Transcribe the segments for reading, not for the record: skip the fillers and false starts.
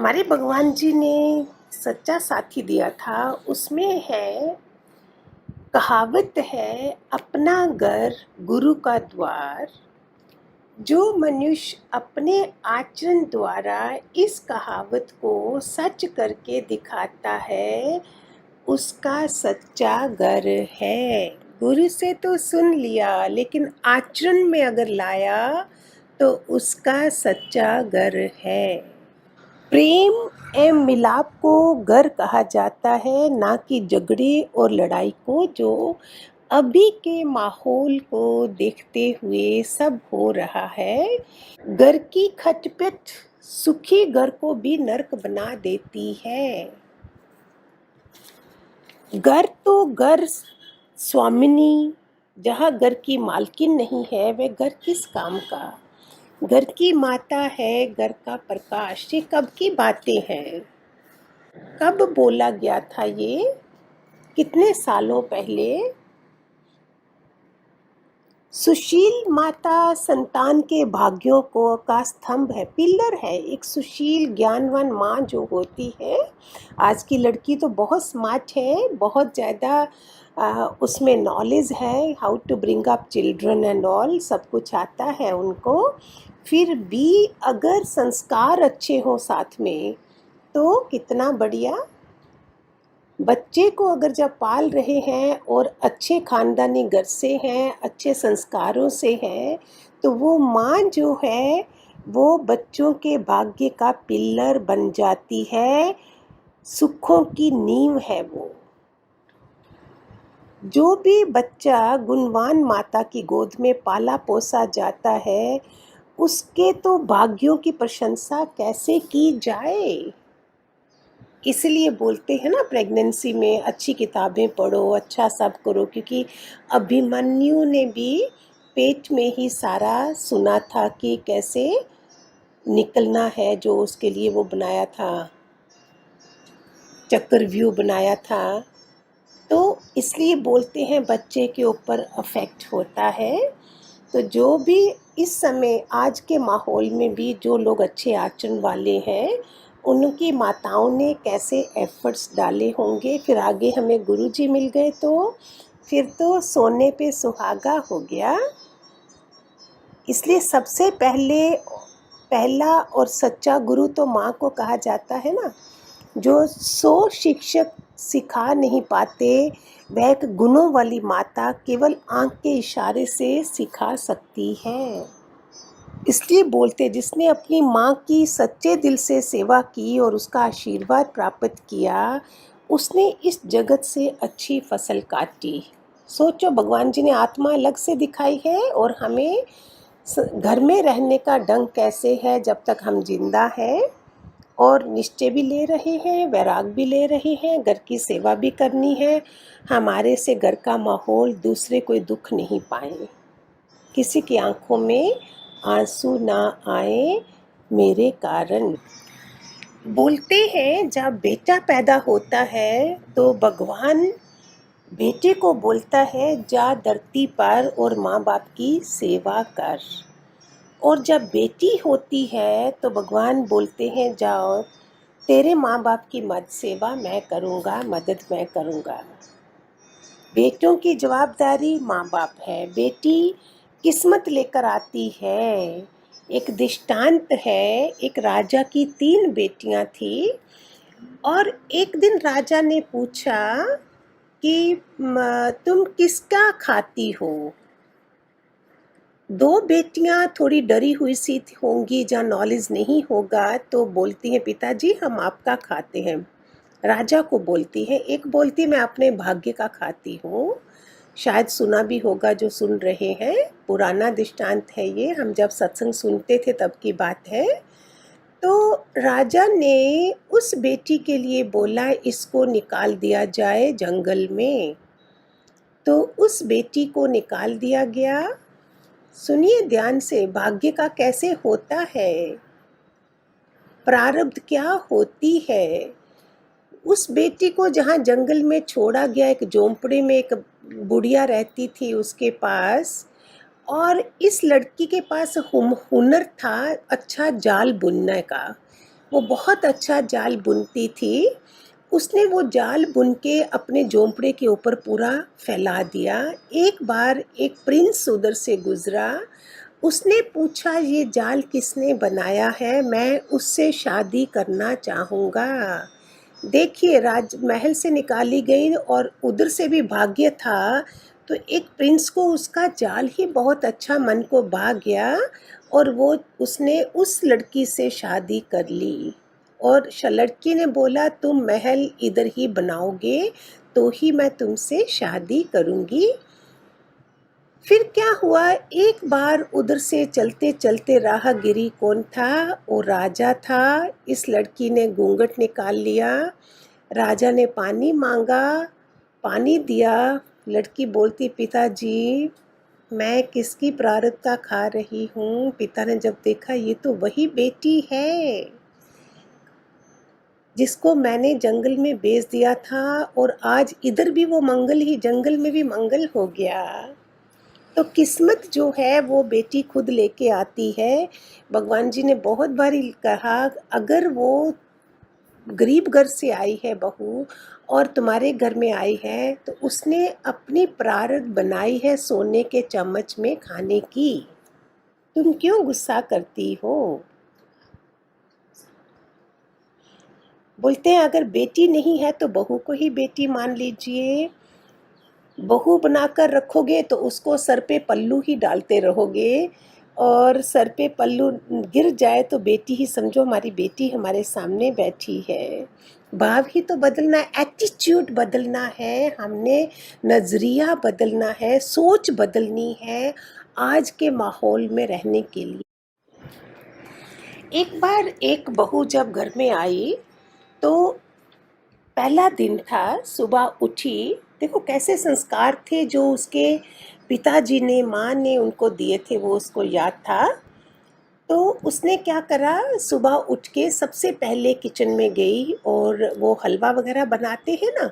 हमारे भगवान जी ने सच्चा साथी दिया था। उसमें है, कहावत है, अपना घर गुरु का द्वार। जो मनुष्य अपने आचरण द्वारा इस कहावत को सच करके दिखाता है, उसका सच्चा घर है। गुरु से तो सुन लिया, लेकिन आचरण में अगर लाया तो उसका सच्चा घर है। प्रेम एवं मिलाप को घर कहा जाता है, ना कि झगड़े और लड़ाई को, जो अभी के माहौल को देखते हुए सब हो रहा है। घर की खटपट सुखी घर को भी नरक बना देती है। घर तो घर स्वामिनी, जहाँ घर की मालकिन नहीं है वह घर किस काम का। घर की माता है घर का प्रकाश। ये कब की बातें हैं, कब बोला गया था ये, कितने सालों पहले। सुशील माता संतान के भाग्यों को का स्तंभ है, पिलर है। एक सुशील ज्ञानवान माँ जो होती है, आज की लड़की तो बहुत स्मार्ट है, बहुत ज़्यादा उसमें नॉलेज है, how to bring up children and all, सब कुछ आता है उनको। फिर भी अगर संस्कार अच्छे हो साथ में तो कितना बढ़िया। बच्चे को अगर जब पाल रहे हैं और अच्छे खानदानी घर से हैं, अच्छे संस्कारों से हैं, तो वो माँ जो है वो बच्चों के भाग्य का पिलर बन जाती है, सुखों की नींव है वो। जो भी बच्चा गुणवान माता की गोद में पाला पोसा जाता है, उसके तो भाग्यों की प्रशंसा कैसे की जाए। इसलिए बोलते हैं ना, प्रेगनेंसी में अच्छी किताबें पढ़ो, अच्छा सब करो, क्योंकि अभिमन्यु ने भी पेट में ही सारा सुना था कि कैसे निकलना है, जो उसके लिए वो बनाया था, चक्रव्यूह बनाया था। तो इसलिए बोलते हैं बच्चे के ऊपर अफेक्ट होता है। तो जो भी इस समय आज के माहौल में भी जो लोग अच्छे आचरण वाले हैं, उनकी माताओं ने कैसे एफर्ट्स डाले होंगे, फिर आगे हमें गुरुजी मिल गए तो फिर तो सोने पे सुहागा हो गया। इसलिए सबसे पहला और सच्चा गुरु तो माँ को कहा जाता है ना। जो 100 शिक्षक सिखा नहीं पाते, वह एक गुणों वाली माता केवल आंख के इशारे से सिखा सकती है। इसलिए बोलते, जिसने अपनी माँ की सच्चे दिल से सेवा की और उसका आशीर्वाद प्राप्त किया, उसने इस जगत से अच्छी फसल काटी। सोचो, भगवान जी ने आत्मा अलग से दिखाई है और हमें घर में रहने का ढंग कैसे है जब तक हम जिंदा हैं, और निश्चय भी ले रहे हैं, वैराग भी ले रहे हैं, घर की सेवा भी करनी है। हमारे से घर का माहौल दूसरे कोई दुख नहीं पाए, किसी की आंखों में आंसू ना आए मेरे कारण। बोलते हैं जब बेटा पैदा होता है तो भगवान बेटे को बोलता है, जा धरती पर और माँ बाप की सेवा कर। और जब बेटी होती है तो भगवान बोलते हैं, जाओ तेरे माँ बाप की सेवा मैं करूँगा, मदद मैं करूँगा। बेटों की जवाबदारी माँ बाप है। बेटी किस्मत लेकर आती है। एक दृष्टांत है, एक राजा की 3 बेटियां थी, और एक दिन राजा ने पूछा कि तुम किसका खाती हो। 2 बेटियां थोड़ी डरी हुई सी होंगी, जहाँ नॉलेज नहीं होगा, तो बोलती हैं, पिताजी हम आपका खाते हैं। राजा को बोलती है, एक बोलती मैं अपने भाग्य का खाती हूँ। शायद सुना भी होगा जो सुन रहे हैं, पुराना दृष्टांत है ये, हम जब सत्संग सुनते थे तब की बात है। तो राजा ने उस बेटी के लिए बोला, इसको निकाल दिया जाए जंगल में। तो उस बेटी को निकाल दिया गया। सुनिए ध्यान से, भाग्य का कैसे होता है, प्रारब्ध क्या होती है। उस बेटी को जहाँ जंगल में छोड़ा गया, एक झोंपड़े में एक बुढ़िया रहती थी उसके पास, और इस लड़की के पास हुनर था अच्छा जाल बुनने का। वो बहुत अच्छा जाल बुनती थी। उसने वो जाल बुन के अपने झोंपड़े के ऊपर पूरा फैला दिया। एक बार एक प्रिंस उधर से गुजरा। उसने पूछा, ये जाल किसने बनाया है? मैं उससे शादी करना चाहूँगा। देखिए, राजमहल से निकाली गई और उधर से भी भाग्य था, तो एक प्रिंस को उसका जाल ही बहुत अच्छा मन को भा गया और वो उसने उस लड़की से शादी कर ली। और लड़की ने बोला, तुम महल इधर ही बनाओगे तो ही मैं तुमसे शादी करूँगी। फिर क्या हुआ, एक बार उधर से चलते चलते राहगीरी कौन था? वो राजा था। इस लड़की ने घूंघट निकाल लिया। राजा ने पानी मांगा, पानी दिया। लड़की बोलती, पिताजी मैं किसकी प्रारब्धता खा रही हूँ? पिता ने जब देखा, ये तो वही बेटी है जिसको मैंने जंगल में बेच दिया था, और आज इधर भी वो मंगल ही, जंगल में भी मंगल हो गया। तो किस्मत जो है वो बेटी खुद लेके आती है। भगवान जी ने बहुत बारी कहा, अगर वो गरीब घर से आई है बहू और तुम्हारे घर में आई है, तो उसने अपनी प्रारब्ध बनाई है सोने के चम्मच में खाने की। तुम क्यों गुस्सा करती हो? बोलते हैं, अगर बेटी नहीं है तो बहू को ही बेटी मान लीजिए। बहू बनाकर रखोगे तो उसको सर पे पल्लू ही डालते रहोगे, और सर पे पल्लू गिर जाए तो बेटी ही समझो, हमारी बेटी हमारे सामने बैठी है। भाव ही तो बदलना है, एटीट्यूड बदलना है, हमने नज़रिया बदलना है, सोच बदलनी है आज के माहौल में रहने के लिए। एक बार एक बहू जब घर में आई, तो पहला दिन था, सुबह उठी। देखो कैसे संस्कार थे जो उसके पिताजी ने, माँ ने उनको दिए थे, वो उसको याद था। तो उसने क्या करा, सुबह उठ के सबसे पहले किचन में गई और वो हलवा वगैरह बनाते हैं ना,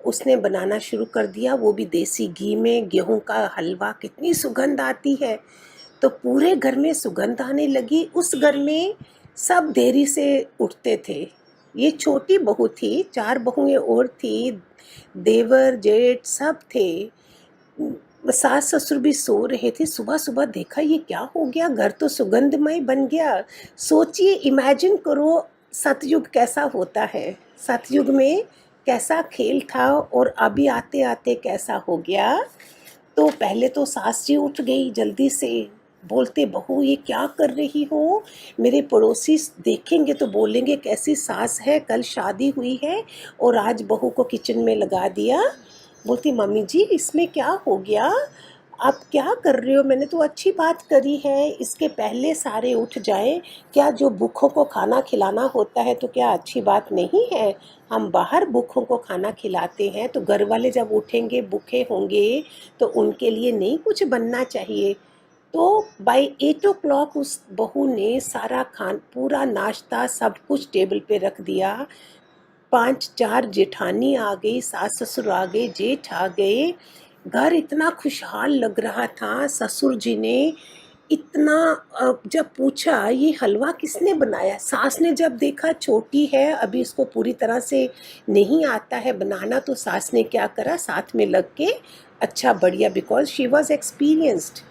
उसने बनाना शुरू कर दिया। वो भी देसी घी में गेहूं का हलवा, कितनी सुगंध आती है। तो पूरे घर में सुगंध आने लगी। उस घर में सब देरी से उठते थे। ये छोटी बहू थी, 4 बहुएं और थी, देवर जेठ सब थे। सास ससुर भी सो रहे थे। सुबह सुबह देखा, ये क्या हो गया, घर तो सुगंधमय बन गया। सोचिए, इमेजिन करो सतयुग कैसा होता है, सतयुग में कैसा खेल था, और अभी आते आते कैसा हो गया। तो पहले तो सास जी उठ गई जल्दी से, बोलते, बहू ये क्या कर रही हो? मेरे पड़ोसी देखेंगे तो बोलेंगे कैसी सास है, कल शादी हुई है और आज बहू को किचन में लगा दिया। बोलती, मम्मी जी इसमें क्या हो गया, आप क्या कर रहे हो? मैंने तो अच्छी बात करी है, इसके पहले सारे उठ जाएं। क्या जो भूखों को खाना खिलाना होता है तो क्या अच्छी बात नहीं है? हम बाहर भूखों को खाना खिलाते हैं, तो घर वाले जब उठेंगे भूखे होंगे तो उनके लिए नहीं कुछ बनना चाहिए? तो बाय 8 o'clock उस बहू ने सारा पूरा नाश्ता सब कुछ टेबल पे रख दिया। 5 4 जेठानी आ गई, सास ससुर आ गए, जेठ आ गए। घर इतना खुशहाल लग रहा था। ससुर जी ने इतना जब पूछा, ये हलवा किसने बनाया? सास ने जब देखा छोटी है, अभी इसको पूरी तरह से नहीं आता है बनाना, तो सास ने क्या करा, साथ में लग के अच्छा बढ़िया, बिकॉज शी वॉज एक्सपीरियंस्ड।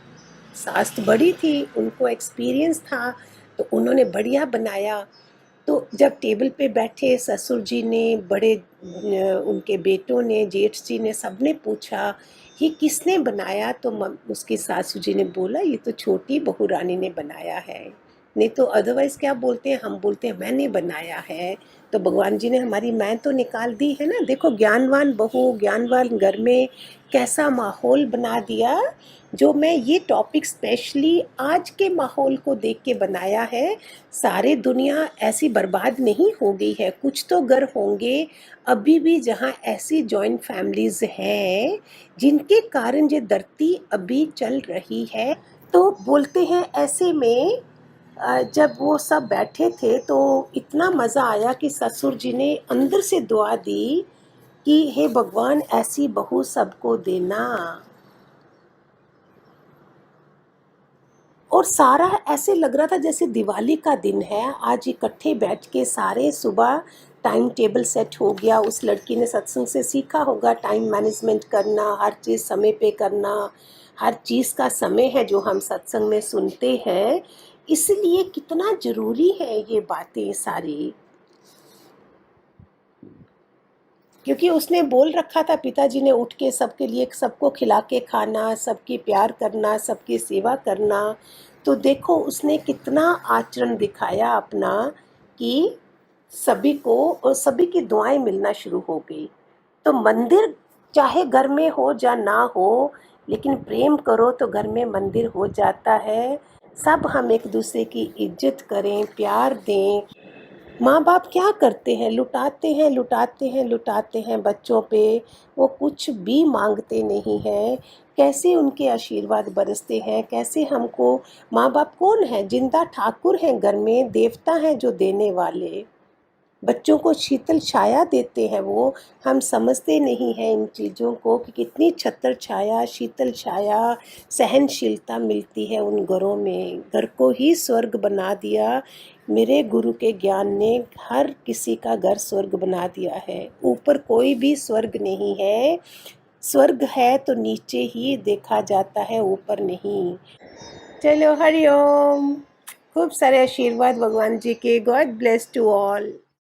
सास तो बड़ी थी, उनको एक्सपीरियंस था, तो उन्होंने बढ़िया बनाया। तो जब टेबल पे बैठे ससुर जी ने, बड़े उनके बेटों ने, जेठ जी ने, सबने पूछा ये किसने बनाया? तो उसकी सासू जी ने बोला, ये तो छोटी बहू रानी ने बनाया है। नहीं तो अदरवाइज क्या बोलते हैं, हम बोलते हैं मैंने बनाया है। तो भगवान जी ने हमारी मैं तो निकाल दी है ना। देखो ज्ञानवान बहू, ज्ञानवान घर में कैसा माहौल बना दिया। जो मैं ये टॉपिक स्पेशली आज के माहौल को देख के बनाया है। सारे दुनिया ऐसी बर्बाद नहीं हो गई है, कुछ तो घर होंगे अभी भी जहाँ ऐसी जॉइंट फैमिलीज हैं जिनके कारण ये धरती अभी चल रही है। तो बोलते हैं ऐसे में जब वो सब बैठे थे तो इतना मज़ा आया कि ससुर जी ने अंदर से दुआ दी कि हे भगवान ऐसी बहू सबको देना। और सारा ऐसे लग रहा था जैसे दिवाली का दिन है। आज इकट्ठे बैठ के सारे सुबह टाइम टेबल सेट हो गया। उस लड़की ने सत्संग से सीखा होगा टाइम मैनेजमेंट करना, हर चीज़ समय पे करना, हर चीज़ का समय है जो हम सत्संग में सुनते हैं। इसलिए कितना ज़रूरी है ये बातें सारी, क्योंकि उसने बोल रखा था, पिताजी ने उठ के सबके लिए सबको खिला के खाना, सबकी प्यार करना, सबकी सेवा करना। तो देखो उसने कितना आचरण दिखाया अपना कि सभी को, और सभी की दुआएं मिलना शुरू हो गई। तो मंदिर चाहे घर में हो या ना हो, लेकिन प्रेम करो तो घर में मंदिर हो जाता है। सब हम एक दूसरे की इज्जत करें, प्यार दें। माँ बाप क्या करते हैं, लुटाते हैं लुटाते हैं लुटाते हैं बच्चों पे। वो कुछ भी मांगते नहीं हैं। कैसे उनके आशीर्वाद बरसते हैं, कैसे हमको। माँ बाप कौन है? जिंदा ठाकुर हैं, घर में देवता हैं जो देने वाले। बच्चों को शीतल छाया देते हैं वो। हम समझते नहीं हैं इन चीज़ों को कि कितनी छत्र छाया, शीतल छाया, सहनशीलता मिलती है उन घरों में। घर को ही स्वर्ग बना दिया। मेरे गुरु के ज्ञान ने हर किसी का घर स्वर्ग बना दिया है। ऊपर कोई भी स्वर्ग नहीं है। स्वर्ग है तो नीचे ही देखा जाता है, ऊपर नहीं। चलो हरिओम। खूब सारे आशीर्वाद भगवान जी के। God bless to all.